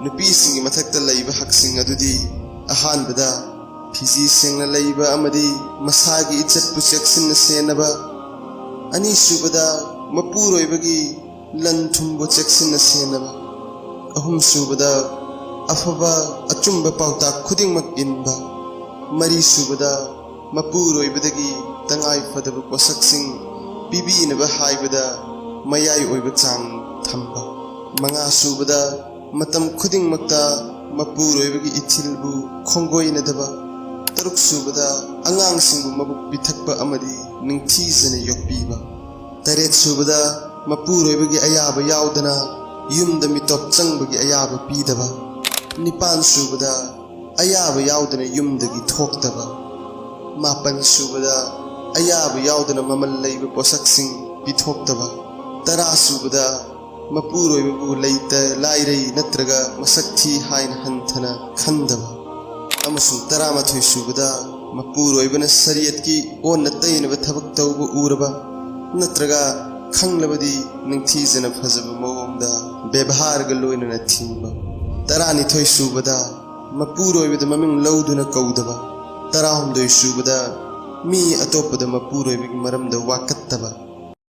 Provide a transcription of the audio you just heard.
नुपीसिंगी मथक्ता लैबा हकसिंग अदुदी अहानबदा Fiji सेंगना लैबा अमदी मसागी इज्जतपु चेक्सिन्ना सेनबा अनीसुबदा मपुरोइबगी लन थुंबु चेक्सिन्ना सेनबा अहुमसुबदा अफबा अचुंबा पाउता खुदिंगमक इनबा मरीसुबदा मपुरोइबदगी तंगाई फदबा पोसक्सिंग पीबीनबा हाइबदा मयाई ओइबा चांग थंबा मंगासुबदा मतम खुदिंगमक्ता मपुरोइबगी इथिलबु खोंगोइनदबा तरुकसुबदा अंगांगसिंगबु मबुक पिथक्पा अमदी निंगथीजने योक्पीबा तरेतसुबदा मपुरोइबगी अयाबा यावदना युमदा मिटोप चंगबगी अयाबा पीदबा निपानसुबदा अयाबा यावदना युमदगी थोक्तबा मापनसुबदा अयाबा यावदना ममल लैबा पोसक्सिंग पिथोक्तबा तरासुबदा मपुरोइबबु लैता लाइरै नत्रगा मसक्थी हाइन हंथना खंदबा अमसुं तरामाथोइसुबदा मपुरोइबना शरीयतकी ओन तैनबा थबक तौबा उरबा नत्रगा खंगलबदी निंगथीजना फजबा मवंगदा व्यवहारगा लोइनना थिंबा तरानिथोइसुबदा मपुरोइबदा ममिंग लौदुना कौदबा तराहुमदोइसुबदा मी अतोपदा मपुरोइबगी मरमदा वाकत्तबा